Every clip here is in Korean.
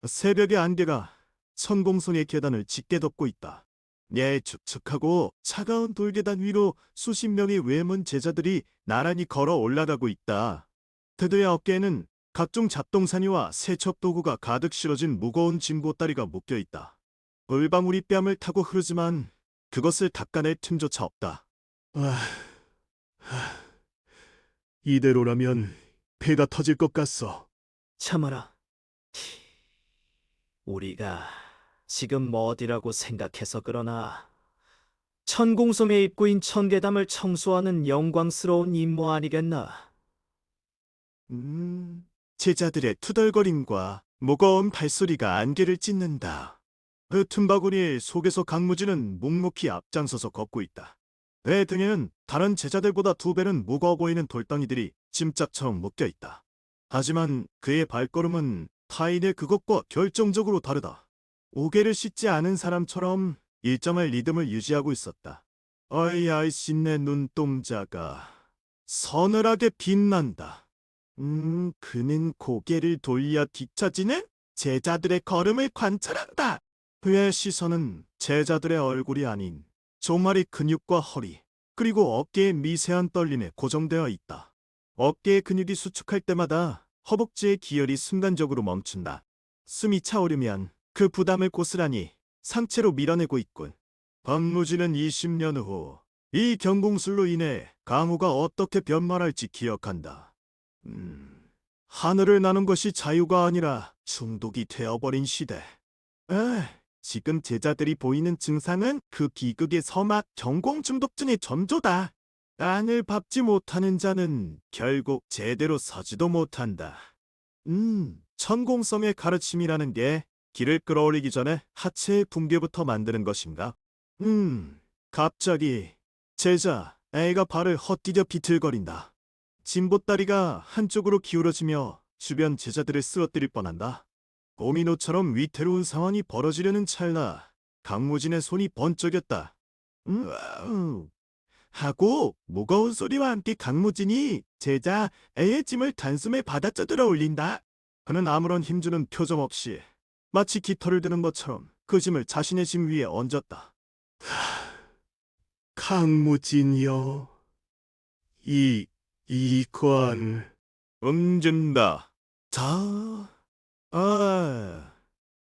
새벽의 안개가 천공성의 계단을 짙게 덮고 있다. 축축하고 차가운 돌계단 위로 수십 명의 외문 제자들이 나란히 걸어 올라가고 있다. 그들의 어깨에는 각종 잡동사니와 세척 도구가 가득 실어진 무거운 짐보따리가 묶여 있다. 물방울이 뺨을 타고 흐르지만 그것을 닦아낼 틈조차 없다. 아, 이대로라면 배가 터질 것 같소. 참아라. 우리가 지금 뭐 어디라고 생각해서 그러나 천공섬의 입구인 천계담을 청소하는 영광스러운 임무 아니겠나? 제자들의 투덜거림과 무거운 발소리가 안개를 찢는다. 그 틈바구니 속에서 강무지는 묵묵히 앞장서서 걷고 있다. 내 등에는 다른 제자들보다 2배는 무거워 보이는 돌덩이들이 짐짝처럼 묶여 있다. 하지만 그의 발걸음은 타인의 그것과 결정적으로 다르다. 오개를 씻지 않은 사람처럼 일정한 리듬을 유지하고 있었다. 어이야, 신내 눈동자가 서늘하게 빛난다. 그는 고개를 돌려 뒤처지는 제자들의 걸음을 관찰한다. 그의 시선은 제자들의 얼굴이 아닌 종아리 근육과 허리, 그리고 어깨의 미세한 떨림에 고정되어 있다. 어깨의 근육이 수축할 때마다 허벅지의 기혈이 순간적으로 멈춘다. 숨이 차오르면 그 부담을 고스란히 상체로 밀어내고 있군. 박무진은 20년 후 이 경공술로 인해 강우가 어떻게 변말할지 기억한다. 하늘을 나는 것이 자유가 아니라 중독이 되어버린 시대. 지금 제자들이 보이는 증상은 그 비극의 서막 경공 중독증의 전조다. 안을 밟지 못하는 자는 결국 제대로 서지도 못한다. 천공섬의 가르침이라는 게 길을 끌어올리기 전에 하체의 붕괴부터 만드는 것인가? 갑자기 제자 A가 발을 헛디뎌 비틀거린다. 짐보따리가 한쪽으로 기울어지며 주변 제자들을 쓰러뜨릴 뻔한다. 도미노처럼 위태로운 상황이 벌어지려는 찰나 강무진의 손이 번쩍였다. 하고 무거운 소리와 함께 강무진이 제자 A의 짐을 단숨에 받아쳐들어 올린다. 그는 아무런 힘주는 표정 없이 마치 깃털을 드는 것처럼 그 짐을 자신의 짐 위에 얹었다. 강무진여, 이관. 응진다.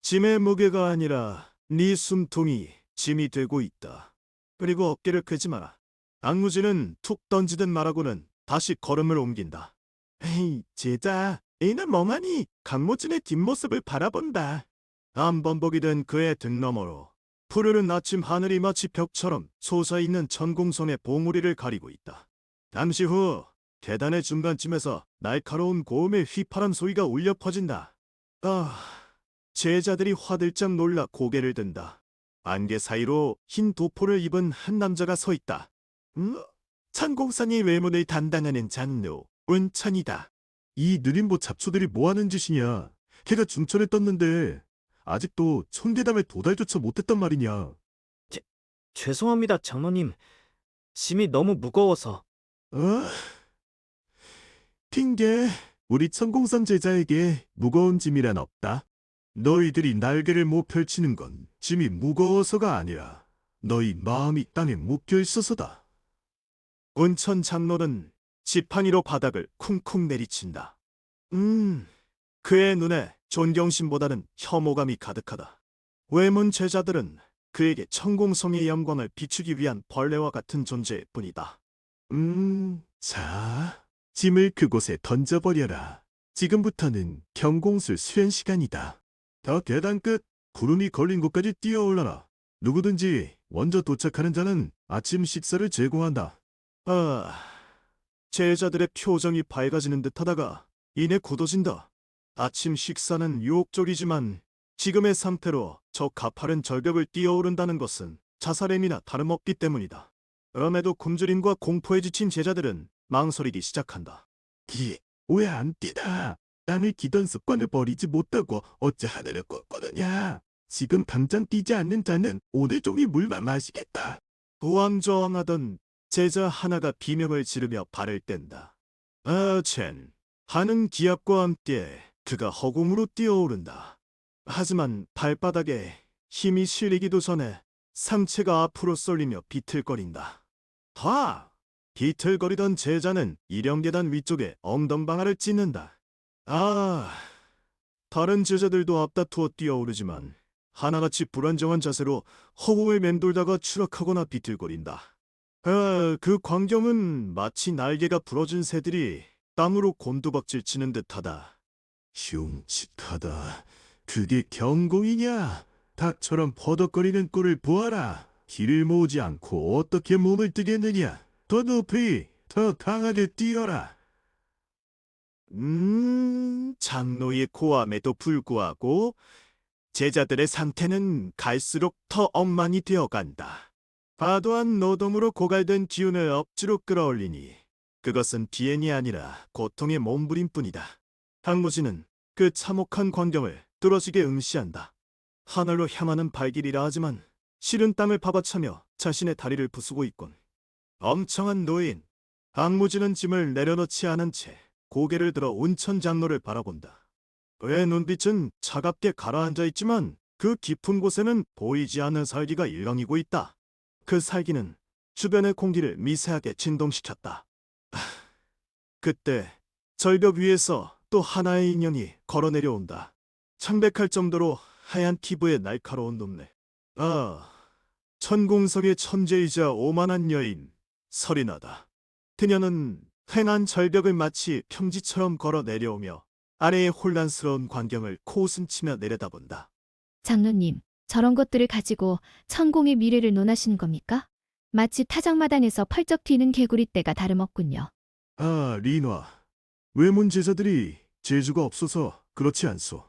짐의 무게가 아니라 네 숨통이 짐이 되고 있다. 그리고 어깨를 펴지 마라. 악무지는 툭 던지듯 말하고는 다시 걸음을 옮긴다. 에이, 제자, A는 멍하니 강무진의 뒷모습을 바라본다. 한번복이 된 그의 등 너머로 푸르른 아침 하늘이 마치 벽처럼 솟아있는 천공성의 봉우리를 가리고 있다. 잠시 후 계단의 중간쯤에서 날카로운 고음의 휘파람 소리가 울려 퍼진다. 제자들이 화들짝 놀라 고개를 든다. 안개 사이로 흰 도포를 입은 한 남자가 서 있다. 천공산이 외문을 담당하는 장로 은천이다. 이 느림보 잡초들이 뭐하는 짓이냐? 걔가 중천에 떴는데 아직도 천계담에 도달조차 못했단 말이냐? 죄송합니다, 장로님. 짐이 너무 무거워서. 어? 핑계, 우리 천공선 제자에게 무거운 짐이란 없다. 너희들이 날개를 못 펼치는 건 짐이 무거워서가 아니라 너희 마음이 땅에 묶여 있어서다. 은천 장로는 지팡이로 바닥을 쿵쿵 내리친다. 그의 눈에 존경심보다는 혐오감이 가득하다. 외문 제자들은 그에게 천공성의 영광을 비추기 위한 벌레와 같은 존재일 뿐이다. 자, 짐을 그곳에 던져버려라. 지금부터는 경공술 수련 시간이다. 더 계단 끝, 구름이 걸린 곳까지 뛰어올라라. 누구든지 먼저 도착하는 자는 아침 식사를 제공한다. 제자들의 표정이 밝아지는 듯하다가 이내 굳어진다. 아침 식사는 유혹적이지만 지금의 상태로 저 가파른 절벽을 뛰어오른다는 것은 자살행위나 다름없기 때문이다. 그럼에도 굶주림과 공포에 지친 제자들은 망설이기 시작한다. 왜 안 뛰다? 남의 기던 습관을 버리지 못하고 어찌 하늘을 꺾거느냐? 지금 당장 뛰지 않는 자는 오늘 종일 물만 마시겠다. 우왕좌왕하던 제자 하나가 비명을 지르며 발을 뗀다. 하는 기압과 함께 그가 허공으로 뛰어오른다. 하지만 발바닥에 힘이 실리기도 전에 상체가 앞으로 쏠리며 비틀거린다. 다! 비틀거리던 제자는 일령계단 위쪽에 엉덩방아를 찢는다. 아, 다른 제자들도 앞다투어 뛰어오르지만 하나같이 불안정한 자세로 허공을 맴돌다가 추락하거나 비틀거린다. 그 광경은 마치 날개가 부러진 새들이 땀으로 곤두박질 치는 듯하다. 흉측하다. 그게 경공이냐? 닭처럼 퍼덕거리는 꼴을 보아라. 길을 모으지 않고 어떻게 몸을 뜨겠느냐? 더 높이, 더 강하게 뛰어라. 장로의 고함에도 불구하고 제자들의 상태는 갈수록 더 엉망이 되어간다. 과도한 노동으로 고갈된 기운을 억지로 끌어올리니 그것은 비행이 아니라 고통의 몸부림뿐이다. 황무지는 그 참혹한 광경을 뚫어지게 응시한다. 하늘로 향하는 발길이라 하지만 시른 땅을 파박차며 자신의 다리를 부수고 있군. 엄청한 노인. 황무지는 짐을 내려놓지 않은 채 고개를 들어 온천 장로를 바라본다. 그의 눈빛은 차갑게 가라앉아 있지만 그 깊은 곳에는 보이지 않는 살기가 일렁이고 있다. 그 살기는 주변의 공기를 미세하게 진동시켰다. 그때 절벽 위에서 또 하나의 인연이 걸어 내려온다. 창백할 정도로 하얀 피부에 날카로운 눈매. 천공석의 천재이자 오만한 여인 설인하다. 그녀는 횡한 절벽을 마치 평지처럼 걸어 내려오며 아래의 혼란스러운 광경을 코웃음치며 내려다본다. 장로님, 저런 것들을 가지고 천공의 미래를 논하시는 겁니까? 마치 타작마당에서 펄쩍 튀는 개구리 떼가 다름없군요. 리놔. 외문 제자들이 재주가 없어서 그렇지 않소.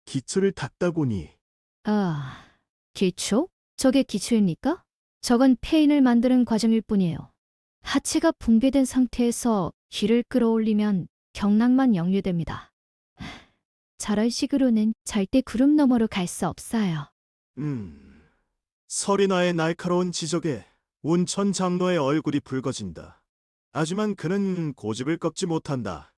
기초를 닦다 보니 기초? 저게 기초입니까? 저건 페인을 만드는 과정일 뿐이에요. 하체가 붕괴된 상태에서 기를 끌어올리면 경락만 역류됩니다. 저런 식으로는 절대 구름 너머로 갈 수 없어요. 설인아의 날카로운 지적에 운천 장로의 얼굴이 붉어진다. 하지만 그는 고집을 꺾지 못한다.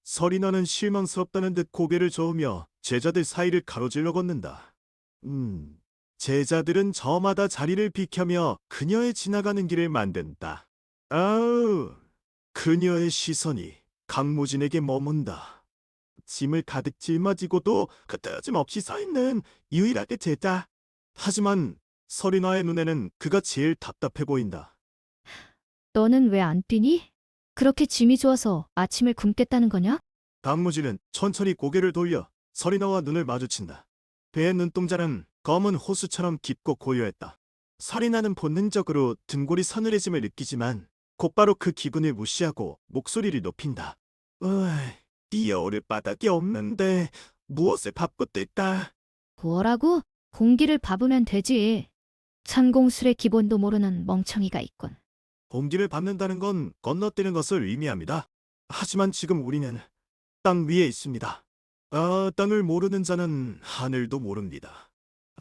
설인아는 실망스럽다는 듯 고개를 저으며 제자들 사이를 가로질러 걷는다. 제자들은 저마다 자리를 비켜며 그녀의 지나가는 길을 만든다. 그녀의 시선이 강무진에게 머문다. 짐을 가득 짊어지고도 끄트짐없이 서 있는 유일하게 제자. 하지만 설인아의 눈에는 그가 제일 답답해 보인다. 너는 왜 안 뛰니? 그렇게 짐이 좋아서 아침을 굶겠다는 거냐? 강무진은 천천히 고개를 돌려 설인아와 눈을 마주친다. 그의 눈동자는 검은 호수처럼 깊고 고요했다. 설인아는 본능적으로 등골이 서늘해짐을 느끼지만 곧바로 그 기분을 무시하고 목소리를 높인다. 뛰어오를 바닥이 없는데 무엇을 밟고 뜰까? 뭐라고? 공기를 밟으면 되지. 천공술의 기본도 모르는 멍청이가 있군. 공기를 밟는다는 건 건너뛰는 것을 의미합니다. 하지만 지금 우리는 땅 위에 있습니다. 땅을 모르는 자는 하늘도 모릅니다.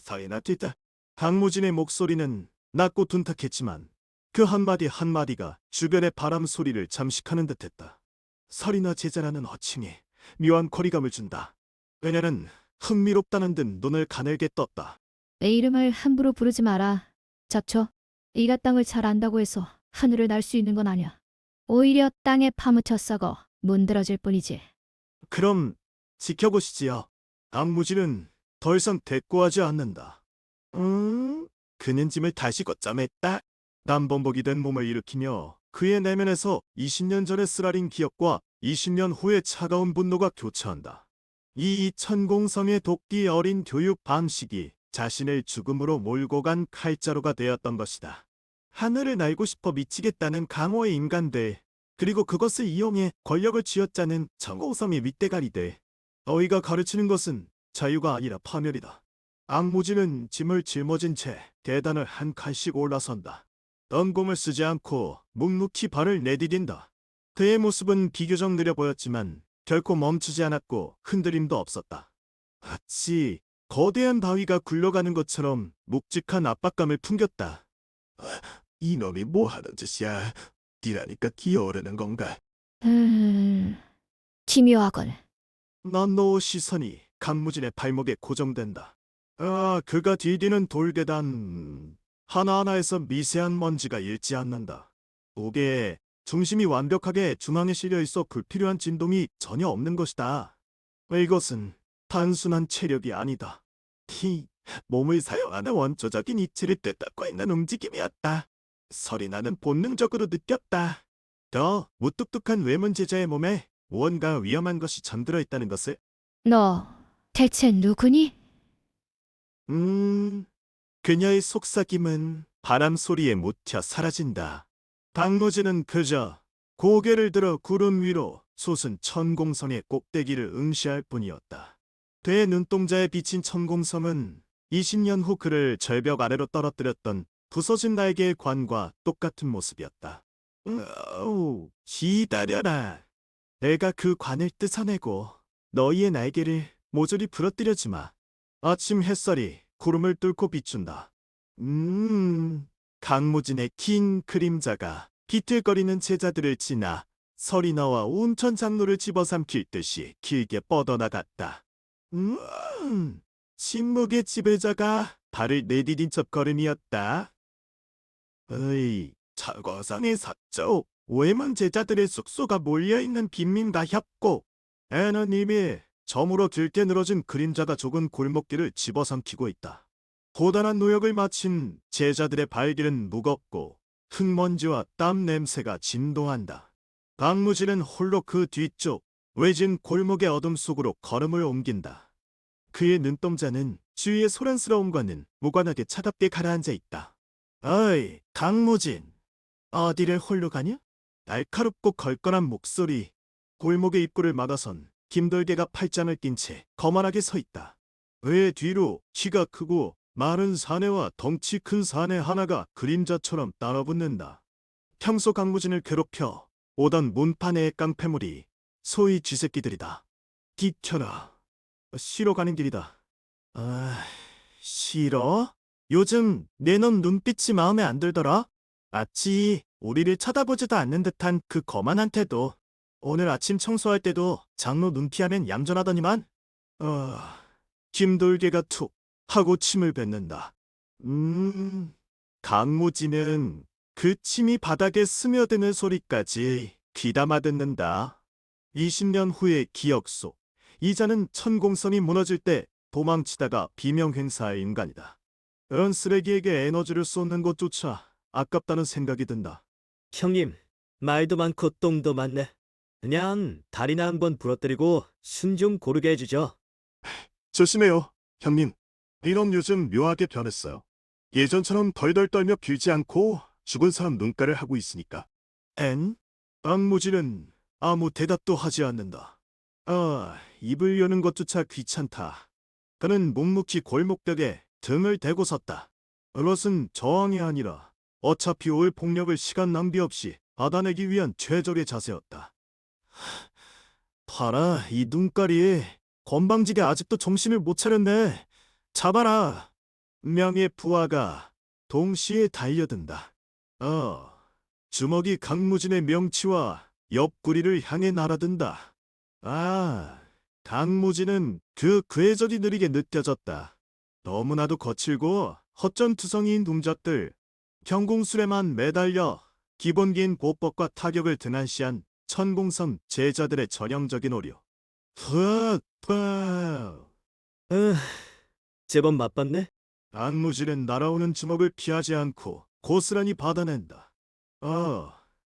사이나 뛰다. 강무진의 목소리는 낮고 둔탁했지만 그 한마디 한마디가 주변의 바람 소리를 잠식하는 듯했다. 설이나 제자라는 어칭이 묘한 거리감을 준다. 그녀는 흥미롭다는 듯 눈을 가늘게 떴다. 내 이름을 함부로 부르지 마라. 잡초. 네가 땅을 잘 안다고 해서 하늘을 날 수 있는 건 아니야. 오히려 땅에 파묻혀 썩어 문드러질 뿐이지. 그럼 지켜보시지요. 강무진은 더 이상 대꾸하지 않는다. 그는 짐을 다시 걷잠했다. 남범벅이 된 몸을 일으키며 그의 내면에서 20년 전의 쓰라린 기억과 20년 후의 차가운 분노가 교차한다. 이 천공성의 도끼 어린 교육 방식이 자신을 죽음으로 몰고 간 칼자루가 되었던 것이다. 하늘을 날고 싶어 미치겠다는 강호의 인간들, 그리고 그것을 이용해 권력을 쥐어짜는 천공성의 윗대가리들. 너희가 가르치는 것은 자유가 아니라 파멸이다. 악무지는 짐을 짊어진 채 계단을 한 칸씩 올라선다. 던공을 쓰지 않고 묵묵히 발을 내디딘다. 그의 모습은 비교적 느려 보였지만 결코 멈추지 않았고 흔들림도 없었다. 마치 거대한 바위가 굴러가는 것처럼 묵직한 압박감을 풍겼다. 이놈이 뭐하는 짓이야? 뛰라니까 기어오르는 건가? 기묘하군. 난노 시선이 강무진의 발목에 고정된다. 그가 디디는 돌계단 하나하나에서 미세한 먼지가 잃지 않는다. 무게에 중심이 완벽하게 중앙에 실려 있어 불필요한 진동이 전혀 없는 것이다. 이것은 단순한 체력이 아니다. 몸을 사용하는 원초적인 이치를 뜻닫고 있는 움직임이었다. 서리나는 본능적으로 느꼈다. 더 무뚝뚝한 외문 제자의 몸에 무언가 위험한 것이 잠들어 있다는 것을. 너 대체 누구니? 그녀의 속삭임은 바람 소리에 묻혀 사라진다. 박무진은 그저 고개를 들어 구름 위로 솟은 천공섬의 꼭대기를 응시할 뿐이었다. 대 눈동자에 비친 천공섬은 20년 후 그를 절벽 아래로 떨어뜨렸던 부서진 날개의 관과 똑같은 모습이었다. 기다려라. 내가 그 관을 뜯어내고 너희의 날개를 모조리 부러뜨려주마. 아침 햇살이 구름을 뚫고 비춘다. 강무진의 긴 그림자가 비틀거리는 제자들을 지나 서리나와 온천 장로를 집어삼킬 듯이 길게 뻗어나갔다. 침묵의 지배자가 발을 내디딘 첫 걸음이었다. 차거상의 사적 외만 제자들의 숙소가 몰려있는 빈민가 협곡. 애는 이미 저물어 들게 늘어진 그림자가 적은 골목길을 집어삼키고 있다. 고단한 노역을 마친 제자들의 발길은 무겁고 흙먼지와 땀 냄새가 진동한다. 강무진은 홀로 그 뒤쪽 외진 골목의 어둠 속으로 걸음을 옮긴다. 그의 눈동자는 주위의 소란스러움과는 무관하게 차갑게 가라앉아 있다. 어이, 강무진. 어디를 홀로 가냐? 날카롭고 걸걸한 목소리. 골목의 입구를 막아선 김돌개가 팔짱을 낀 채 거만하게 서 있다. 그의 뒤로 키가 크고 마른 사내와 덩치 큰 사내 하나가 그림자처럼 따라붙는다. 평소 강무진을 괴롭혀 오던 문판의 깡패물이 소위 쥐새끼들이다. 비켜라. 쉬러 가는 길이다. 싫어? 요즘 내 넌 눈빛이 마음에 안 들더라? 마치 우리를 쳐다보지도 않는 듯한 그 거만한 태도. 오늘 아침 청소할 때도 장로 눈피하면 얌전하더니만. 김돌개가 툭 하고 침을 뱉는다. 강무진은 그 침이 바닥에 스며드는 소리까지 귀담아 듣는다. 20년 후의 기억 속 이자는 천공섬이 무너질 때 도망치다가 비명 행사할 인간이다. 그런 쓰레기에게 에너지를 쏟는 것조차 아깝다는 생각이 든다. 형님, 말도 많고 똥도 많네. 그냥 다리나 한번 부러뜨리고 숨 좀 고르게 해주죠. 조심해요, 형님. 이놈 요즘 묘하게 변했어요. 예전처럼 덜덜 떨며 빌지 않고 죽은 사람 눈가를 하고 있으니까. 박무진은 아무 대답도 하지 않는다. 입을 여는 것조차 귀찮다. 그는 묵묵히 골목벽에 등을 대고 섰다. 그것은 저항이 아니라 어차피 올 폭력을 시간 낭비 없이 받아내기 위한 최적의 자세였다. 봐라, 이 눈깔이 건방지게 아직도 정신을 못 차렸네. 잡아라. 명의 부하가 동시에 달려든다. 주먹이 강무진의 명치와 옆구리를 향해 날아든다. 강무진은 그 궤적이 느리게 느껴졌다. 너무나도 거칠고 헛전투성이인 동작들, 경공술에만 매달려 기본기인 보법과 타격을 등한시한 천공섬 제자들의 전형적인 오류. 제법 맛봤네. 강무진은 날아오는 주먹을 피하지 않고 고스란히 받아낸다.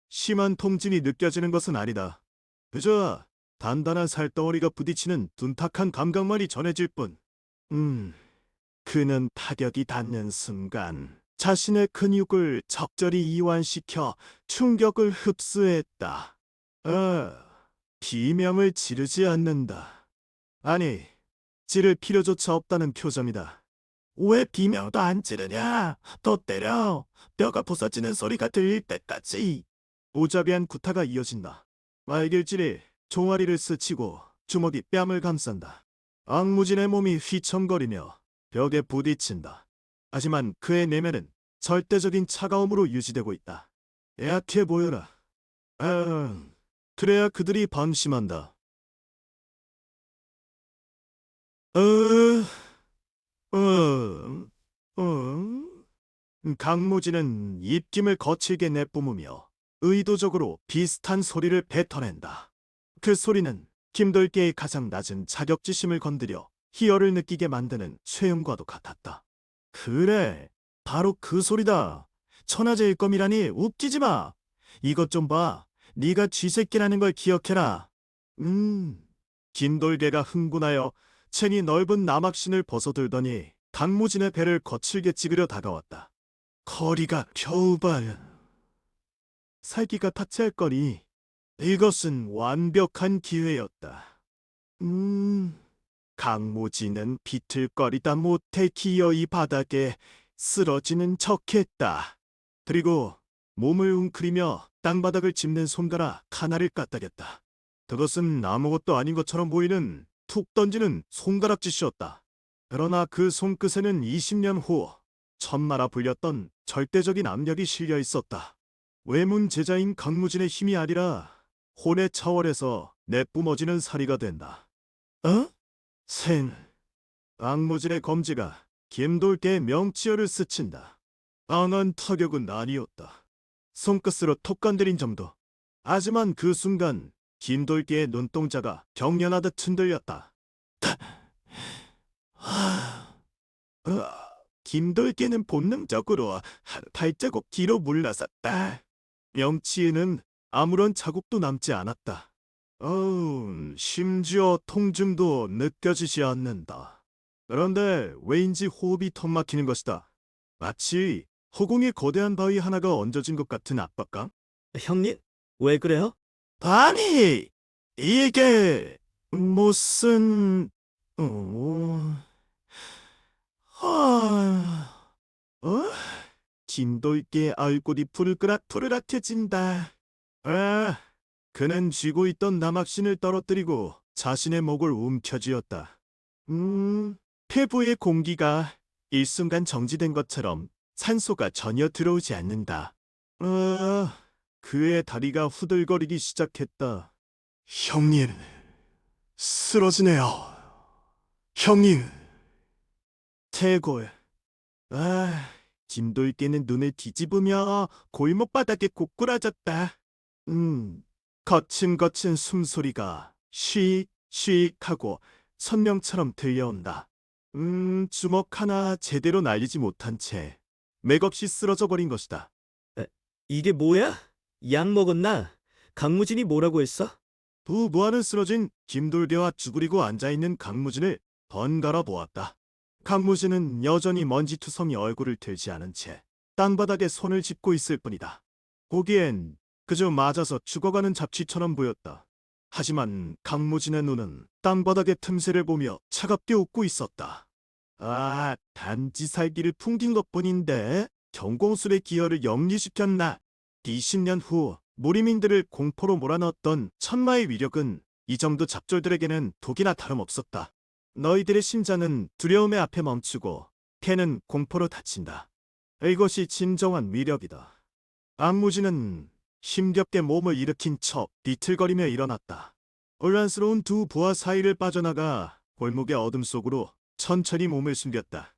심한 통진이 느껴지는 것은 아니다. 그저 단단한 살덩어리가 부딪히는 둔탁한 감각만이 전해질 뿐. 그는 타격이 닿는 순간 자신의 근육을 적절히 이완시켜 충격을 흡수했다. 비명을 지르지 않는다. 아니, 지를 필요조차 없다는 표정이다. 왜 비명도 안 지르냐? 더 때려. 뼈가 부서지는 소리가 들릴 때까지. 오자비한 구타가 이어진다. 말길질이 종아리를 스치고 주먹이 뺨을 감싼다. 악무진의 몸이 휘청거리며 벽에 부딪힌다. 하지만 그의 내면은 절대적인 차가움으로 유지되고 있다. 약해 보여라. 그래야 그들이 방심한다. 강무진은 입김을 거칠게 내뿜으며 의도적으로 비슷한 소리를 뱉어낸다. 그 소리는 김돌계의 가장 낮은 자격지심을 건드려 희열을 느끼게 만드는 쇠음과도 같았다. 그래, 바로 그 소리다. 천하제일 검이라니 웃기지 마. 이것 좀 봐. 네가 쥐새끼라는 걸 기억해라. 김돌계가 흥분하여 챙이 넓은 나막신을 벗어들더니 강무진의 배를 거칠게 찌그려 다가왔다. 거리가 겨우발. 살기가 타치할 거니 이것은 완벽한 기회였다. 강무진은 비틀거리다 못해 기어 이 바닥에 쓰러지는 척했다. 그리고 몸을 웅크리며 땅바닥을 짚는 손가락 하나를 까딱였다. 그것은 아무것도 아닌 것처럼 보이는 툭 던지는 손가락짓이었다. 그러나 그 손끝에는 20년 후 천마라 불렸던 절대적인 압력이 실려 있었다. 외문 제자인 강무진의 힘이 아니라 혼의 차원에서 내뿜어지는 사리가 된다. 어? 생. 강무진의 검지가 김돌계의 명치열을 스친다. 강한 타격은 아니었다. 손끝으로 톡 건드린 정도. 하지만 그 순간 김돌계의 눈동자가 경련하듯 흔들렸다. 김돌계는 본능적으로 한 발자국 뒤로 물러섰다. 명치에는 아무런 자국도 남지 않았다. 심지어 통증도 느껴지지 않는다. 그런데 왜인지 호흡이 턱 막히는 것이다. 마치 허공에 거대한 바위 하나가 얹어진 것 같은 압박감? 형님, 왜 그래요? 아니, 이게 무슨... 김돌계 얼굴이 푸르락푸르락해진다. 그는 쥐고 있던 나막신을 떨어뜨리고 자신의 목을 움켜쥐었다. 폐부의 공기가 일순간 정지된 것처럼 산소가 전혀 들어오지 않는다. 그의 다리가 후들거리기 시작했다. 형님, 쓰러지네요. 형님. 태골. 김돌계는 눈을 뒤집으며 골목바닥에 고꾸라졌다. 거친 숨소리가 쉬익 하고 선명처럼 들려온다. 주먹 하나 제대로 날리지 못한 채 맥없이 쓰러져 버린 것이다. 이게 뭐야? 약 먹었나? 강무진이 뭐라고 했어? 무한은 쓰러진 김돌계와 쭈그리고 앉아있는 강무진을 번갈아 보았다. 강무진은 여전히 먼지투성이 얼굴을 들지 않은 채 땅바닥에 손을 짚고 있을 뿐이다. 보기엔 그저 맞아서 죽어가는 잡쥐처럼 보였다. 하지만 강무진의 눈은 땅바닥의 틈새를 보며 차갑게 웃고 있었다. 단지 살기를 풍긴 것뿐인데 경공술의 기여를 염리시켰나. 20년 후 무리민들을 공포로 몰아넣었던 천마의 위력은 이 정도 잡졸들에게는 독이나 다름없었다. 너희들의 심장은 두려움의 앞에 멈추고 폐는 공포로 닫힌다. 이것이 진정한 위력이다. 안무진은 힘겹게 몸을 일으킨 척 비틀거리며 일어났다. 혼란스러운 두 부하 사이를 빠져나가 골목의 어둠 속으로 천천히 몸을 숨겼다.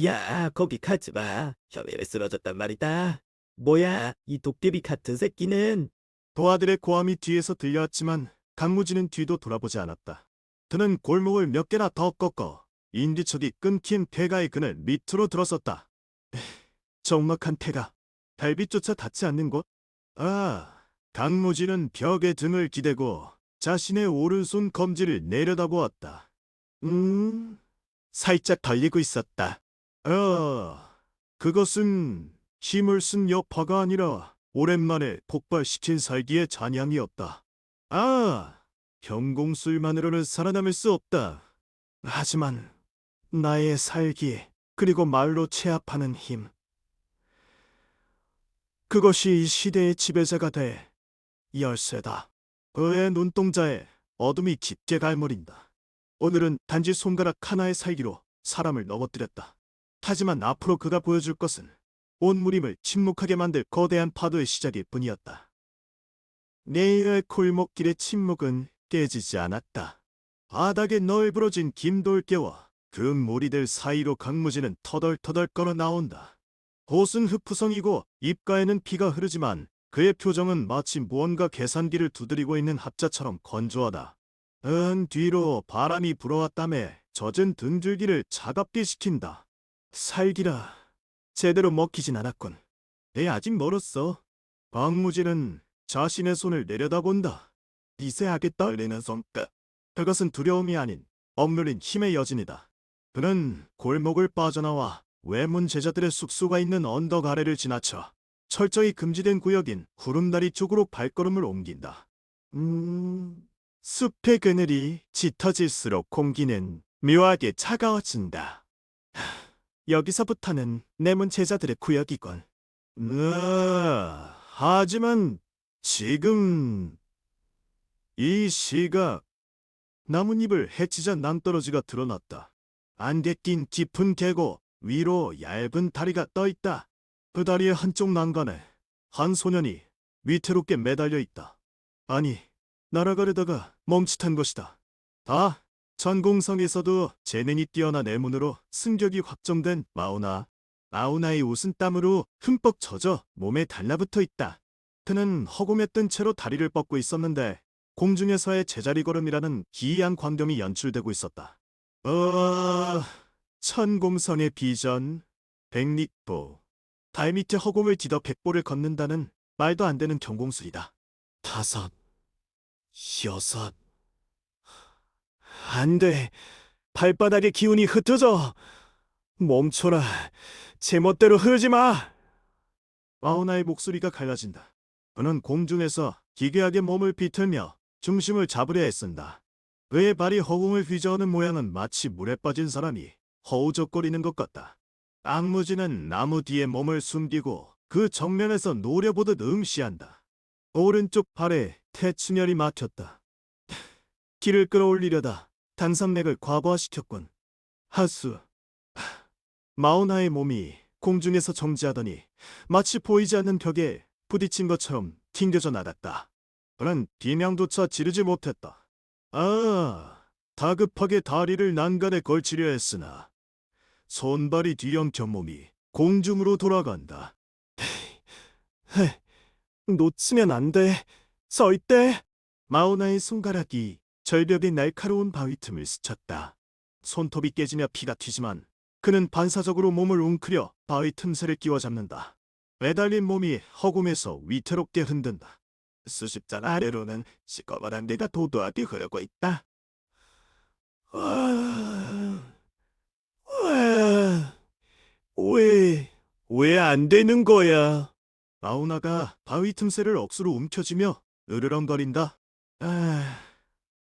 야, 거기 가지 마. 혐이 왜 쓰러졌단 말이다. 뭐야, 이 도깨비 같은 새끼는. 부하들의 고함이 뒤에서 들려왔지만 강무진은 뒤도 돌아보지 않았다. 그는 골목을 몇 개나 더 꺾어 인디척이 끊긴 태가의 그늘 밑으로 들어섰다. 적막한 태가, 달빛조차 닿지 않는 곳? 강무진은 벽에 등을 기대고 자신의 오른손 검지를 내려다보았다. 살짝 달리고 있었다. 그것은 힘을 쓴 여파가 아니라 오랜만에 폭발시킨 살기의 잔향이었다. 경공술만으로는 살아남을 수 없다. 하지만 나의 살기, 그리고 말로 체압하는 힘, 그것이 이 시대의 지배자가 돼 열쇠다. 그의 눈동자에 어둠이 깊게 갈무린다. 오늘은 단지 손가락 하나의 살기로 사람을 넘어뜨렸다. 하지만 앞으로 그가 보여줄 것은 온 무림을 침묵하게 만들 거대한 파도의 시작일 뿐이었다. 내일의 골목길의 침묵은 깨지지 않았다. 바닥에 널브러진 김돌계와 그 무리들 사이로 강무진은 터덜터덜 걸어 나온다. 옷은 흑푸성이고 입가에는 피가 흐르지만 그의 표정은 마치 무언가 계산기를 두드리고 있는 합자처럼 건조하다. 은 뒤로 바람이 불어왔다며 젖은 등줄기를 차갑게 식힌다. 살기라 제대로 먹히진 않았군. 아직 멀었어. 박무진은 자신의 손을 내려다본다. 미세하게 떨리는 손끝. 그것은 두려움이 아닌 억누린 힘의 여진이다. 그는 골목을 빠져나와 외문 제자들의 숙소가 있는 언덕 아래를 지나쳐 철저히 금지된 구역인 구름다리 쪽으로 발걸음을 옮긴다. 숲의 그늘이 짙어질수록 공기는 묘하게 차가워진다. 여기서부터는 내문 제자들의 구역이건. 하지만 지금 이 시각 나뭇잎을 헤치자 낭떠러지가 드러났다. 안개 낀 깊은 계곡 위로 얇은 다리가 떠있다. 그 다리의 한쪽 난간에 한 소년이 위태롭게 매달려 있다. 아니, 날아가려다가 멈칫한 것이다. 다 전공성에서도 재능이 뛰어난 애문으로 승격이 확정된 마우나. 마우나의 옷은 땀으로 흠뻑 젖어 몸에 달라붙어 있다. 그는 허공에 뜬 채로 다리를 뻗고 있었는데 공중에서의 제자리 걸음이라는 기이한 광경이 연출되고 있었다. 천공성의 비전, 백리보. 달 밑에 허공을 뒤더 백보를 걷는다는 말도 안 되는 경공술이다. 5, 6. 안 돼. 발바닥의 기운이 흩어져. 멈춰라. 제멋대로 흐르지 마. 마우나의 목소리가 갈라진다. 그는 공중에서 기괴하게 몸을 비틀며 중심을 잡으려 애쓴다. 그의 발이 허공을 휘저으는 모양은 마치 물에 빠진 사람이 허우적거리는 것 같다. 악무지는 나무 뒤에 몸을 숨기고 그 정면에서 노려보듯 응시한다. 오른쪽 팔에 태충혈이 막혔다. 기를 끌어올리려다 단산맥을 과부하시켰군. 하수. 마우나의 몸이 공중에서 정지하더니 마치 보이지 않는 벽에 부딪힌 것처럼 튕겨져 나갔다. 그는 비명조차 지르지 못했다. 다급하게 다리를 난간에 걸치려 했으나 손발이 뒤엉켜 몸이 공중으로 돌아간다. 놓치면 안 돼. 서 있대. 마우나의 손가락이 절벽의 날카로운 바위 틈을 스쳤다. 손톱이 깨지며 피가 튀지만 그는 반사적으로 몸을 웅크려 바위 틈새를 끼워 잡는다. 매달린 몸이 허공에서 위태롭게 흔든다. 수십 장 아래로는 시꺼먼 데가 도도하게 흐르고 있다. 왜 안 되는 거야? 마우나가 바위 틈새를 억수로 움켜쥐며 으르렁거린다.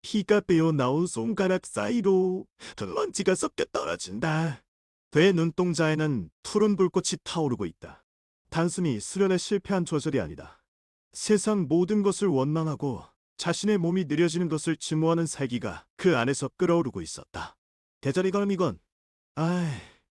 피가 빼어 나온 손가락 사이로 먼지가 섞여 떨어진다. 돼 눈동자에는 푸른 불꽃이 타오르고 있다. 단순히 수련에 실패한 조절이 아니다. 세상 모든 것을 원망하고 자신의 몸이 느려지는 것을 증오하는 살기가 그 안에서 끓어오르고 있었다. 대자리 걸음이건.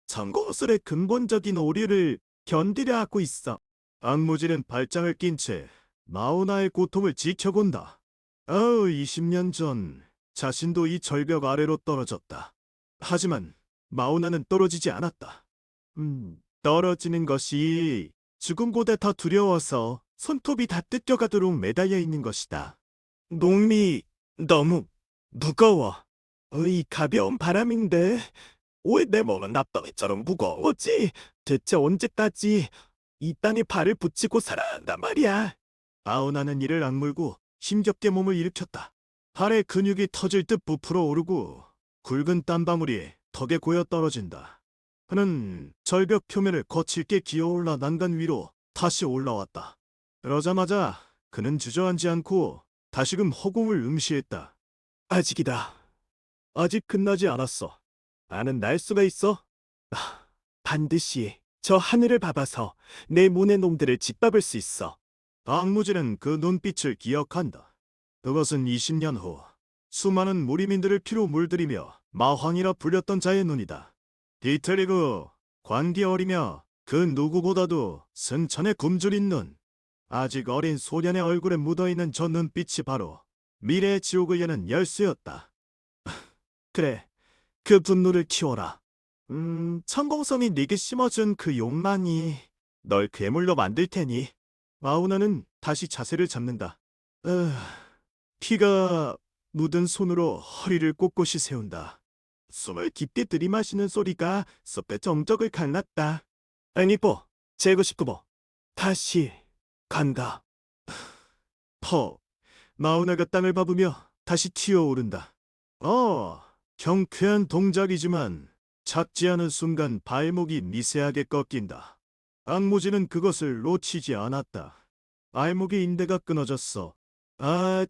전고술의 근본적인 오류를 견디려 하고 있어. 악무지는 발장을 낀 채 마우나의 고통을 지켜본다. 20년 전 자신도 이 절벽 아래로 떨어졌다. 하지만 마우나는 떨어지지 않았다. 떨어지는 것이 죽음보다 더 두려워서 손톱이 다 뜯겨가도록 매달려 있는 것이다. 놈이 너무 무거워. 이 가벼운 바람인데 왜 내 몸은 납덩이처럼 무거웠지? 대체 언제까지 이 땅에 발을 붙이고 살아야 한단 말이야. 마우나는 이를 악물고 힘겹게 몸을 일으켰다. 발의 근육이 터질 듯 부풀어 오르고 굵은 땀방울이 턱에 고여 떨어진다. 그는 절벽 표면을 거칠게 기어올라 난간 위로 다시 올라왔다. 그러자마자 그는 주저앉지 않고 다시금 허공을 응시했다. 아직이다. 아직 끝나지 않았어. 나는 날 수가 있어. 반드시 저 하늘을 밟아서 내 문의 놈들을 짓밟을 수 있어. 악무지는 그 눈빛을 기억한다. 그것은 20년 후 수많은 무리민들을 피로 물들이며 마황이라 불렸던 자의 눈이다. 뒤틀리고 관기 어리며 그 누구보다도 승천에 굶주린 눈. 아직 어린 소년의 얼굴에 묻어있는 저 눈빛이 바로 미래의 지옥을 여는 열쇠였다. 그래, 그 분노를 키워라. 천공성이 네게 심어준 그 욕망이 널 괴물로 만들 테니. 마우나는 다시 자세를 잡는다. 피가 묻은 손으로 허리를 꼿꼿이 세운다. 숨을 깊게 들이마시는 소리가 섭의 정적을 갈랐다. 애니뽀, 재고 싶구보. 다시 간다. 마우나가 땅을 밟으며 다시 튀어오른다. 경쾌한 동작이지만 작지 않은 순간 발목이 미세하게 꺾인다. 악무지는 그것을 놓치지 않았다. 발목의 인대가 끊어졌어.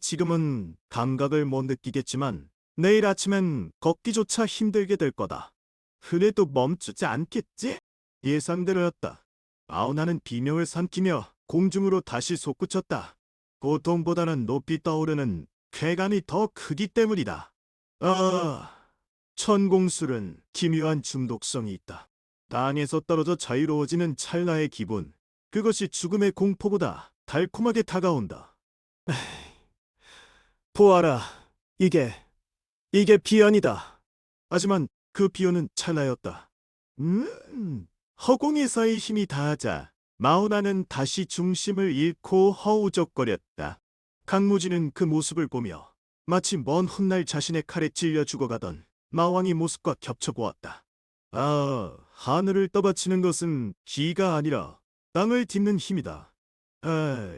지금은 감각을 못 느끼겠지만 내일 아침엔 걷기조차 힘들게 될 거다. 그래도 멈추지 않겠지? 예상대로였다. 아우나는 비명을 삼키며 공중으로 다시 솟구쳤다. 고통보다는 높이 떠오르는 쾌감이 더 크기 때문이다. 천공술은 기묘한 중독성이 있다. 땅에서 떨어져 자유로워지는 찰나의 기분, 그것이 죽음의 공포보다 달콤하게 다가온다. 보아라, 이게 비연이다. 하지만 그 비연은 찰나였다. 허공에서의 힘이 다하자 마우나는 다시 중심을 잃고 허우적거렸다. 강무지는 그 모습을 보며 마치 먼 훗날 자신의 칼에 찔려 죽어가던 마왕의 모습과 겹쳐보았다. 하늘을 떠받치는 것은 기가 아니라 땅을 딛는 힘이다.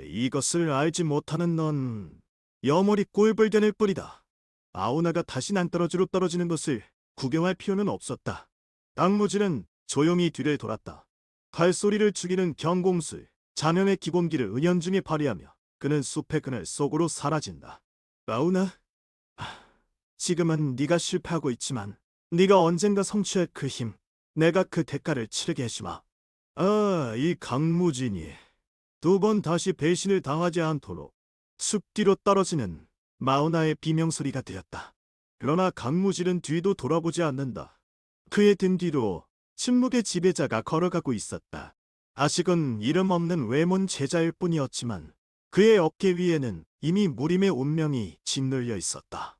이것을 알지 못하는 넌 여머리 꼴불견일 뿐이다. 아우나가 다시 난떨어지로 떨어지는 것을 구경할 필요는 없었다. 강무지는 조용히 뒤를 돌았다. 발소리를 죽이는 경공술, 자명의 기본기를 은연중에 발휘하며 그는 숲의 그늘 속으로 사라진다. 아우나, 지금은 네가 실패하고 있지만 네가 언젠가 성취할 그 힘, 내가 그 대가를 치르게 해주마. 이 강무진이 두 번 다시 배신을 당하지 않도록 숲 뒤로 떨어지는 마우나의 비명소리가 들렸다. 그러나 강무진은 뒤도 돌아보지 않는다. 그의 등 뒤로 침묵의 지배자가 걸어가고 있었다. 아직은 이름 없는 외몬 제자일 뿐이었지만 그의 어깨 위에는 이미 무림의 운명이 짓눌려 있었다.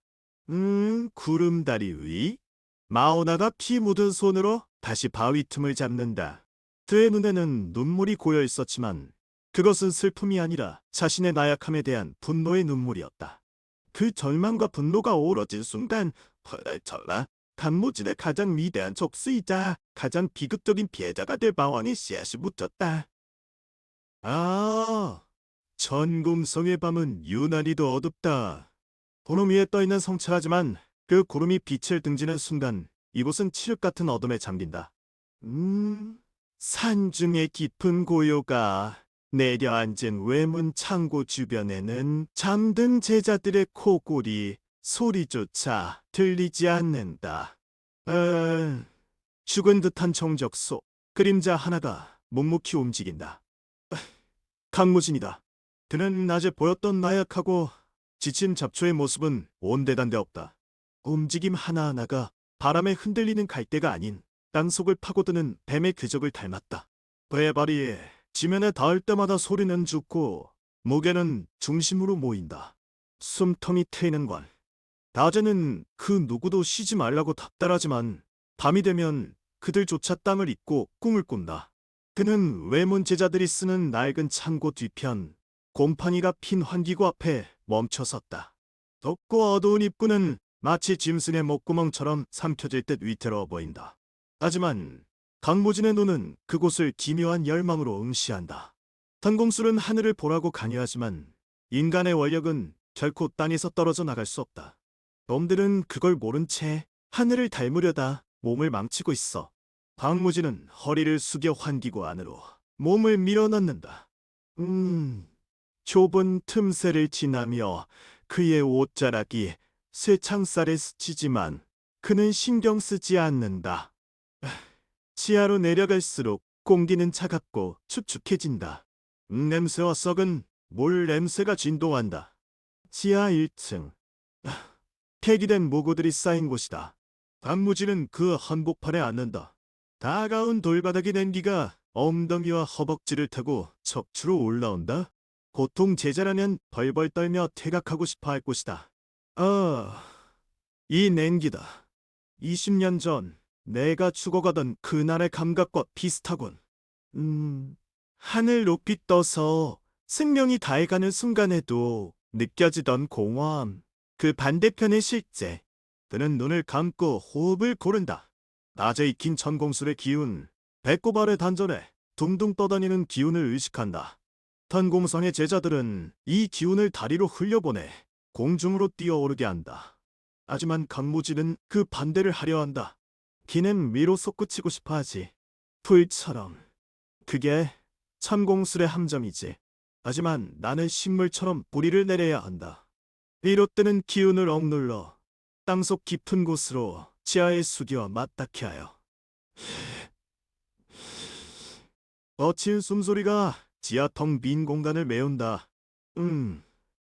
구름다리 위? 마오나가 피 묻은 손으로 다시 바위 틈을 잡는다. 그의 눈에는 눈물이 고여 있었지만 그것은 슬픔이 아니라 자신의 나약함에 대한 분노의 눈물이었다. 그 절망과 분노가 어우러진 순간 헐랄철라 강무진의 가장 위대한 적수이자 가장 비극적인 피해자가 될 마왕의 씨앗이 묻혔다. 전금성의 밤은 유난히도 어둡다. 구름 위에 떠있는 성체하지만 그 구름이 빛을 등지는 순간 이곳은 칠흑 같은 어둠에 잠긴다. 산중의 깊은 고요가 내려앉은 외문 창고 주변에는 잠든 제자들의 코골이 소리조차 들리지 않는다. 죽은 듯한 정적 속 그림자 하나가 묵묵히 움직인다. 강무진이다. 그는 낮에 보였던 나약하고 지친 잡초의 모습은 온데간데 없다. 움직임 하나하나가 바람에 흔들리는 갈대가 아닌 땅속을 파고드는 뱀의 궤적을 닮았다. 그의 발이 지면에 닿을 때마다 소리는 죽고 무게는 중심으로 모인다. 숨통이 트이는 건 낮에는 그 누구도 쉬지 말라고 답답하지만 밤이 되면 그들조차 땅을 잊고 꿈을 꾼다. 그는 외문 제자들이 쓰는 낡은 창고 뒤편 곰팡이가 핀 환기구 앞에 멈춰섰다. 덥고 어두운 입구는 마치 짐승의 목구멍처럼 삼켜질 듯 위태로워 보인다. 하지만 강무진의 눈은 그곳을 기묘한 열망으로 응시한다. 탄공술은 하늘을 보라고 강요하지만 인간의 원력은 결코 땅에서 떨어져 나갈 수 없다. 놈들은 그걸 모른 채 하늘을 닮으려다 몸을 망치고 있어. 강무진은 허리를 숙여 환기구 안으로 몸을 밀어넣는다. 좁은 틈새를 지나며 그의 옷자락이 쇠창살에 스치지만 그는 신경 쓰지 않는다. 지하로 내려갈수록 공기는 차갑고 축축해진다. 냄새와 썩은 물 냄새가 진동한다. 지하 1층. 폐기된 모고들이 쌓인 곳이다. 강무진은 그 한복판에 앉는다. 다가온 돌바닥의 냉기가 엉덩이와 허벅지를 타고 척추로 올라온다. 고통 제자라면 벌벌 떨며 퇴각하고 싶어 할 곳이다. 이 냉기다. 20년 전 내가 죽어가던 그날의 감각과 비슷하군. 하늘 높이 떠서 생명이 다해가는 순간에도 느껴지던 공허함, 그 반대편의 실제. 그는 눈을 감고 호흡을 고른다. 낮에 익힌 천공술의 기운, 배꼽 아래 단전에 둥둥 떠다니는 기운을 의식한다. 탄공성의 제자들은 이 기운을 다리로 흘려보내 공중으로 뛰어오르게 한다. 하지만 강무지는 그 반대를 하려 한다. 기는 위로 솟구치고 싶어 하지. 불처럼. 그게 천공술의 함정이지. 하지만 나는 식물처럼 뿌리를 내려야 한다. 위로 뜨는 기운을 억눌러 땅속 깊은 곳으로 지하에 숙여 맞닿게 하여. 거친 숨소리가 지하 텅 빈 공간을 메운다.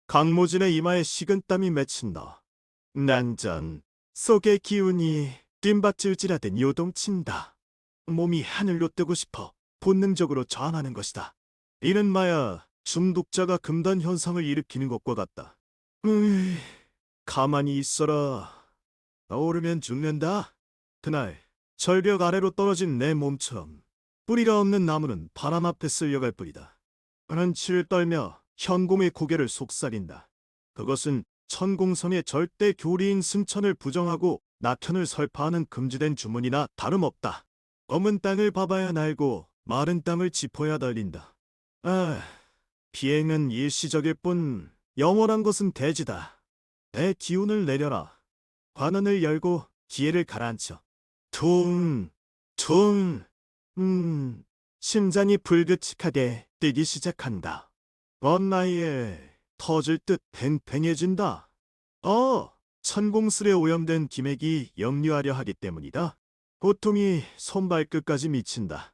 강모진의 이마에 식은땀이 맺힌다. 난전 속의 기운이 뜀밭질질하듯 요동친다. 몸이 하늘로 뜨고 싶어 본능적으로 전하는 것이다. 이는 마야 중독자가 금단 현상을 일으키는 것과 같다. 가만히 있어라. 오르면 죽는다. 그날 절벽 아래로 떨어진 내 몸처럼 뿌리가 없는 나무는 바람 앞에 쓸려갈 뿐이다. 그는 치를 떨며 현공의 고개를 속삭인다. 그것은 천공성의 절대 교리인 승천을 부정하고 낙현을 설파하는 금지된 주문이나 다름없다. 검은 땅을 봐봐야 날고 마른 땅을 짚어야 달린다. 비행은 일시적일 뿐 영원한 것은 대지다. 내 기운을 내려라. 관원을 열고 기회를 가라앉혀. 퉁, 퉁, 심장이 불규칙하게 뛰기 시작한다. 먼 나이에 터질 듯 팽팽해진다. 천공술에 오염된 기맥이 역류하려 하기 때문이다. 고통이 손발끝까지 미친다.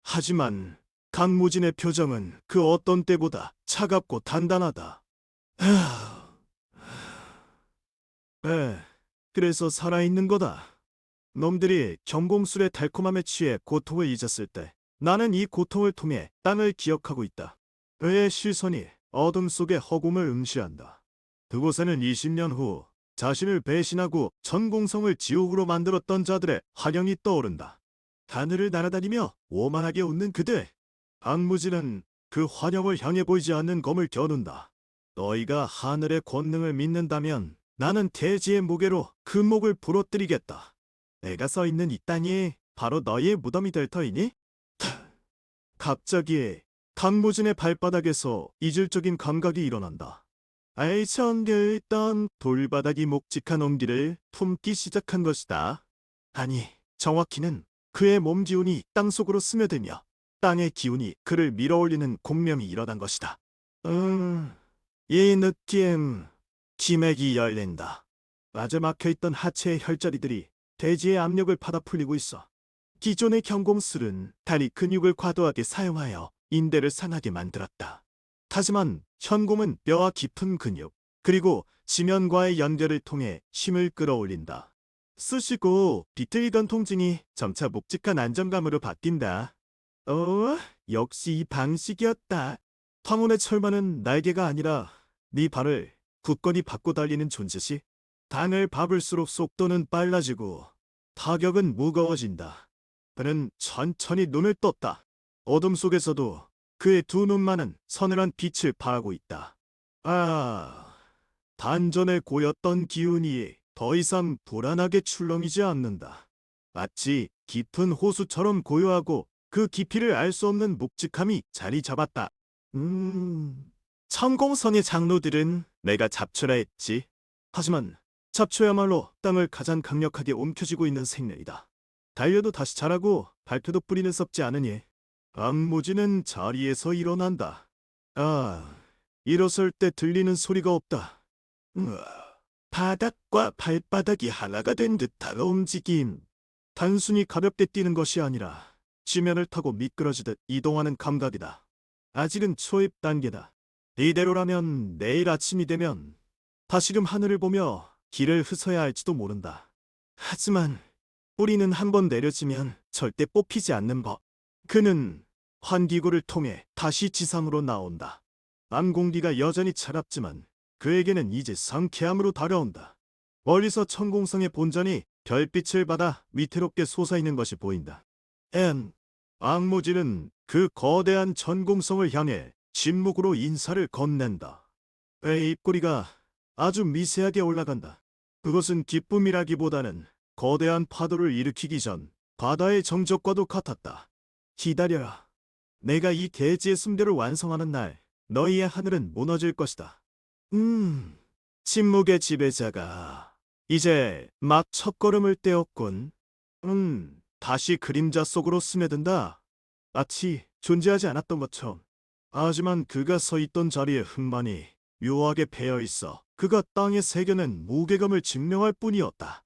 하지만 강무진의 표정은 그 어떤 때보다 차갑고 단단하다. 그래서 살아있는 거다. 놈들이 경공술의 달콤함에 취해 고통을 잊었을 때 나는 이 고통을 통해 땅을 기억하고 있다. 그의 시선이 어둠 속의 허공을 응시한다. 그곳에는 20년 후 자신을 배신하고 천공성을 지옥으로 만들었던 자들의 화령이 떠오른다. 하늘을 날아다니며 오만하게 웃는 그들. 강무진은 그 화령을 향해 보이지 않는 검을 겨눈다. 너희가 하늘의 권능을 믿는다면 나는 대지의 무게로 그 목을 부러뜨리겠다. 내가 서 있는 이 땅이 바로 너희의 무덤이 될 터이니? 갑자기 강무진의 발바닥에서 이질적인 감각이 일어난다. 알청겨 있던 돌바닥이 묵직한 온기를 품기 시작한 것이다. 아니, 정확히는 그의 몸 기운이 땅속으로 스며들며 땅의 기운이 그를 밀어올리는 공명이 일어난 것이다. 이 느낌, 기맥이 열린다. 마저 막혀있던 하체의 혈자리들이 대지의 압력을 받아 풀리고 있어. 기존의 경공술은 다리 근육을 과도하게 사용하여 인대를 상하게 만들었다. 하지만 현공은 뼈와 깊은 근육, 그리고 지면과의 연결을 통해 힘을 끌어올린다. 쑤시고 비틀리던 통증이 점차 묵직한 안정감으로 바뀐다. 역시 이 방식이었다. 황혼의 철마는 날개가 아니라 네 발을 굳건히 받고 달리는 존재시. 당을 밟을수록 속도는 빨라지고 타격은 무거워진다. 그는 천천히 눈을 떴다. 어둠 속에서도 그의 두 눈만은 서늘한 빛을 발하고 있다. 단전에 고였던 기운이 더 이상 불안하게 출렁이지 않는다. 마치 깊은 호수처럼 고요하고 그 깊이를 알 수 없는 묵직함이 자리 잡았다. 천공성의 장로들은 내가 잡초라 했지. 하지만 잡초야말로 땅을 가장 강력하게 옮겨쥐고 있는 생명이다. 달려도 다시 자라고 발표도 뿌리는 썩지 않으니 강무지는 자리에서 일어난다. 일어설 때 들리는 소리가 없다. 바닥과 발바닥이 하나가 된 듯한 움직임. 단순히 가볍게 뛰는 것이 아니라 지면을 타고 미끄러지듯 이동하는 감각이다. 아직은 초입 단계다. 이대로라면 내일 아침이 되면 다시금 하늘을 보며 길을 흐서야 할지도 모른다. 하지만 뿌리는 한번 내려지면 절대 뽑히지 않는 법. 그는 환기구를 통해 다시 지상으로 나온다. 밤 공기가 여전히 차갑지만 그에게는 이제 상쾌함으로 다가온다. 멀리서 천공성의 본전이 별빛을 받아 위태롭게 솟아있는 것이 보인다. 악무지는 거대한 천공성을 향해 침묵으로 인사를 건넨다. 배의 입꼬리가 아주 미세하게 올라간다. 그것은 기쁨이라기보다는 거대한 파도를 일으키기 전 바다의 정적과도 같았다. 기다려라. 내가 이 대지의 숭배를 완성하는 날 너희의 하늘은 무너질 것이다. 침묵의 지배자가 이제 막 첫걸음을 떼었군. 다시 그림자 속으로 스며든다. 마치 존재하지 않았던 것처럼. 하지만 그가 서 있던 자리에 흙만이 묘하게 배어 있어 그가 땅에 새겨낸 무게감을 증명할 뿐이었다.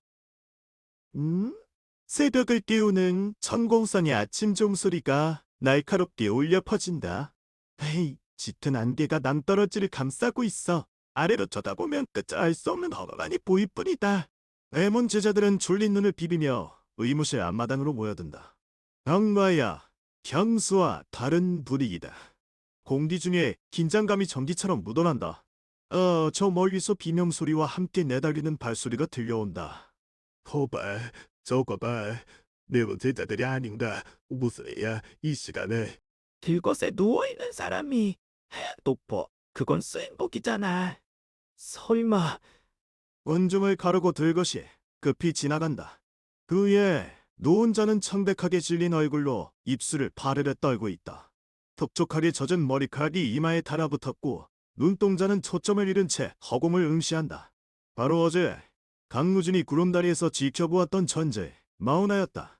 새벽을 깨우는 천공성의 아침 종소리가 날카롭게 울려 퍼진다. 에이, 짙은 안개가 낭떠러지를 감싸고 있어. 아래로 쳐다보면 끝을 알 수 없는 험한이 보일 뿐이다. 레몬 제자들은 졸린 눈을 비비며 의무실 앞마당으로 모여든다. 경마야, 경수와 다른 분위기다. 공기 중에 긴장감이 전기처럼 묻어난다. 저 멀리서 비명소리와 함께 내달리는 발소리가 들려온다. 호발, 저거 봐. 내본 제자들이 아닌가. 무슨 애야, 이 시간에. 들것에 누워있는 사람이 높어. 그건 쇠복이잖아. 설마 원중을 가르고 들것이 급히 지나간다. 그의 누운 자는 청백하게 질린 얼굴로 입술을 파르르 떨고 있다. 촉촉하게 젖은 머리카락이 이마에 달아붙었고 눈동자는 초점을 잃은 채 허공을 응시한다. 바로 어제 강무진이 구름다리에서 지켜보았던 천재 마우나였다.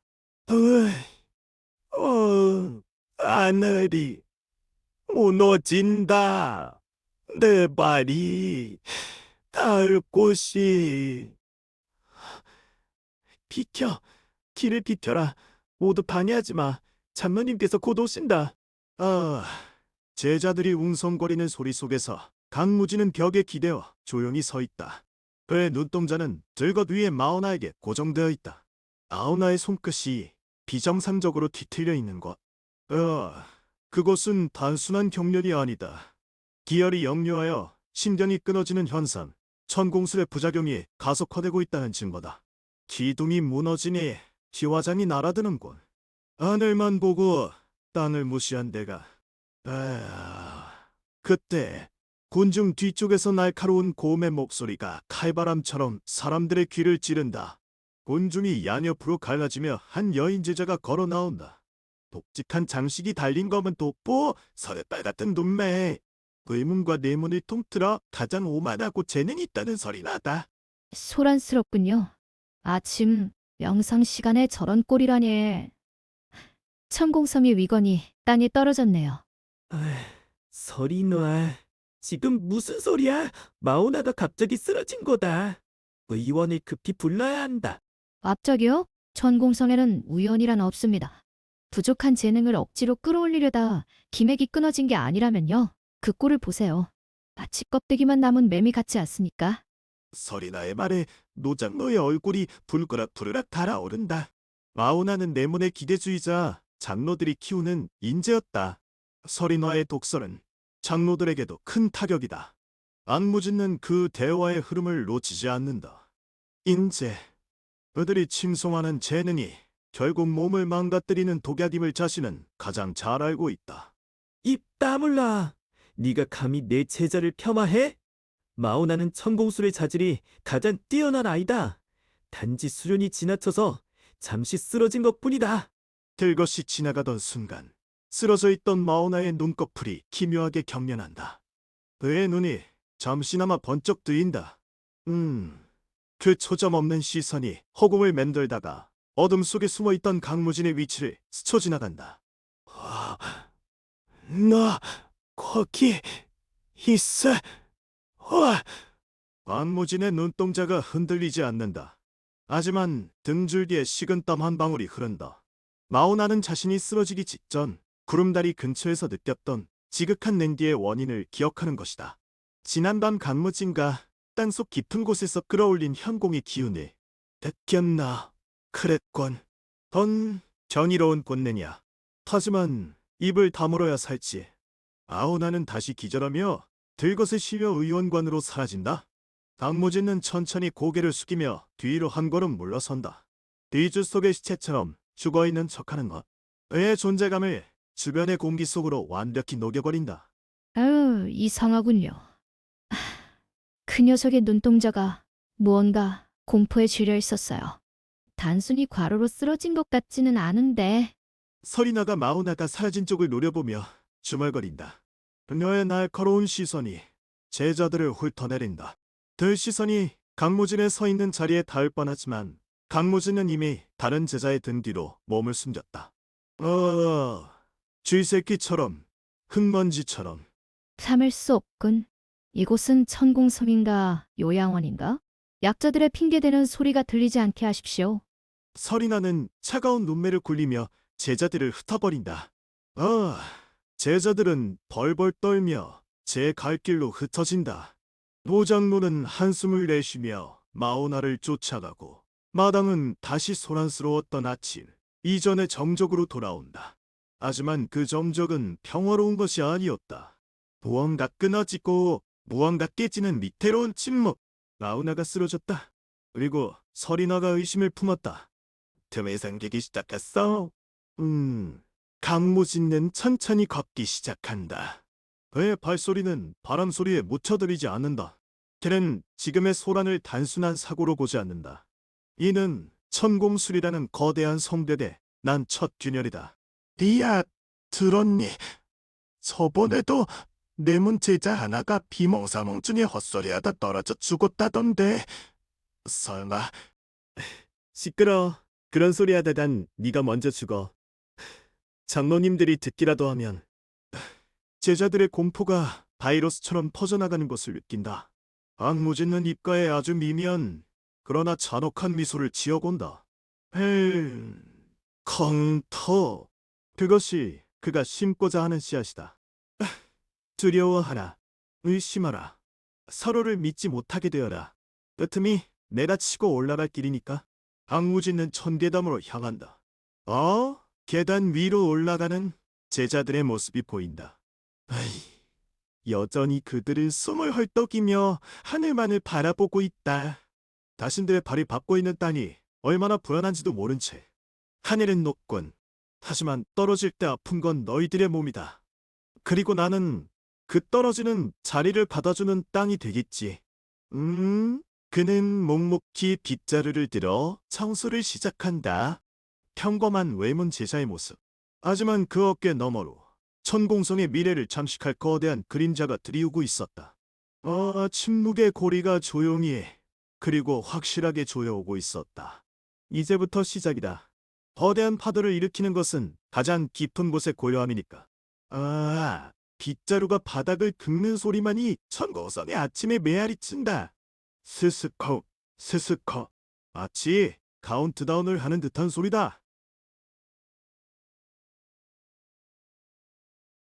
하늘이 무너진다. 내 발이 닿을 곳이. 비켜. 길을 비켜라. 모두 방해하지 마. 장로님께서 곧 오신다. 제자들이 웅성거리는 소리 속에서 강무진은 벽에 기대어 조용히 서 있다. 그의 눈동자는 들것 위에 마오나에게 고정되어 있다. 마오나의 손끝이 비정상적으로 뒤틀려 있는 곳. 그곳은 단순한 경련이 아니다. 기혈이 역류하여 신경이 끊어지는 현상, 천공술의 부작용이 가속화되고 있다는 증거다. 기둥이 무너지니 기화장이 날아드는군. 하늘만 보고 땅을 무시한 내가. 그때 군중 뒤쪽에서 날카로운 고음의 목소리가 칼바람처럼 사람들의 귀를 찌른다. 군중이 양옆으로 갈라지며 한 여인 제자가 걸어 나온다. 독직한 장식이 달린 검은 돋보, 서래빨 같은 눈매. 의문과 내문을 통틀어 가장 오만하고 재능 있다는 소리 나다. 소란스럽군요. 아침 명상 시간에 저런 꼴이라니. 천공섬이 위건이 땅에 떨어졌네요. 설이 놔. 지금 무슨 소리야? 마오나가 갑자기 쓰러진 거다. 의원을 급히 불러야 한다. 앞적이요? 천공성에는 우연이란 없습니다. 부족한 재능을 억지로 끌어올리려다 기맥이 끊어진 게 아니라면요. 그 꼴을 보세요. 마치 껍데기만 남은 매미 같지 않습니까? 서리나의 말에 노장노의 얼굴이 불그락 달아오른다. 마오나는 내문의 기대주의자 장로들이 키우는 인재였다. 서리나의 독설은 장로들에게도 큰 타격이다. 안무진은 그 대화의 흐름을 놓치지 않는다. 인재, 그들이 칭송하는 재능이 결국 몸을 망가뜨리는 독약임을 자신은 가장 잘 알고 있다. 입 다물라. 네가 감히 내 제자를 폄하해? 마오나는 천공술의 자질이 가장 뛰어난 아이다. 단지 수련이 지나쳐서 잠시 쓰러진 것뿐이다. 들것이 지나가던 순간 쓰러져 있던 마오나의 눈꺼풀이 기묘하게 경련한다. 그의 눈이 잠시나마 번쩍 뜨인다. 그 초점 없는 시선이 허공을 맴돌다가 어둠 속에 숨어있던 강무진의 위치를 스쳐 지나간다. 너 거기 있어. 강무진의 눈동자가 흔들리지 않는다. 하지만 등줄기에 식은땀 한 방울이 흐른다. 마오나는 자신이 쓰러지기 직전 구름다리 근처에서 느꼈던 지극한 냉기의 원인을 기억하는 것이다. 지난밤 강무진과 땅속 깊은 곳에서 끌어올린 현공의 기운을 느꼈나. 그랬건. 넌 정의로운 꼰내냐. 하지만 입을 다물어야 살지. 마오나는 다시 기절하며 들것에 실려 의원관으로 사라진다. 강무진은 천천히 고개를 숙이며 뒤로 한 걸음 물러선다. 뒤주 속의 시체처럼 죽어있는 척하는 것. 의 존재감을 주변의 공기 속으로 완벽히 녹여버린다. 아유, 이상하군요. 그 녀석의 눈동자가 무언가 공포에 쥐려 있었어요. 단순히 과로로 쓰러진 것 같지는 않은데. 서리나가 마오나가 사라진 쪽을 노려보며 주멀거린다. 그녀의 날카로운 시선이 제자들을 훑어내린다. 들 시선이 강무진의 서 있는 자리에 닿을 뻔하지만 강무진은 이미 다른 제자의 등 뒤로 몸을 숨겼다. 쥐새끼처럼 흙먼지처럼. 참을 수 없군. 이곳은 천공섬인가 요양원인가? 약자들의 핑계대는 소리가 들리지 않게 하십시오. 서리나는 차가운 눈매를 굴리며 제자들을 흩어버린다. 제자들은 벌벌 떨며 제 갈 길로 흩어진다. 노장로는 한숨을 내쉬며 마오나를 쫓아가고 마당은 다시 소란스러웠던 아침 이전의 정적으로 돌아온다. 하지만 그 정적은 평화로운 것이 아니었다. 무언가 끊어지고 무언가 깨지는 위태로운 침묵. 마오나가 쓰러졌다. 그리고 서리나가 의심을 품었다. 틈에 잠기기 시작했어. 강무진은 천천히 걷기 시작한다. 그의 발소리는 바람 소리에 묻혀들이지 않는다. 걔는 지금의 소란을 단순한 사고로 보지 않는다. 이는 천공술이라는 거대한 성벽에 난 첫 균열이다. 리아, 들었니? 저번에도 내문 제자 하나가 비몽사몽 중에 헛소리하다 떨어져 죽었다던데. 설마 시끄러. 그런 소리 하다간 네가 먼저 죽어. 장로님들이 듣기라도 하면. 제자들의 공포가 바이러스처럼 퍼져나가는 것을 느낀다. 악무짖는 입가에 아주 미미한 그러나 잔혹한 미소를 지어본다. 컹터. 그것이 그가 심고자 하는 씨앗이다. 두려워하라. 의심하라. 서로를 믿지 못하게 되어라. 틈이 내다치고 올라갈 길이니까. 악무짖는 천계담으로 향한다. 계단 위로 올라가는 제자들의 모습이 보인다. 여전히 그들은 숨을 헐떡이며 하늘만을 바라보고 있다. 자신들의 발이 밟고 있는 땅이 얼마나 불안한지도 모른 채. 하늘은 높군. 하지만 떨어질 때 아픈 건 너희들의 몸이다. 그리고 나는 그 떨어지는 자리를 받아주는 땅이 되겠지. 그는 묵묵히 빗자루를 들어 청소를 시작한다. 평범한 외문 제자의 모습. 하지만 그 어깨 너머로 천공성의 미래를 잠식할 거대한 그림자가 들이우고 있었다. 침묵의 고리가 조용히 그리고 확실하게 조여오고 있었다. 이제부터 시작이다. 거대한 파도를 일으키는 것은 가장 깊은 곳의 고요함이니까. 빗자루가 바닥을 긁는 소리만이 천공성의 아침에 메아리 친다. 스스커, 스스커. 마치 카운트다운을 하는 듯한 소리다.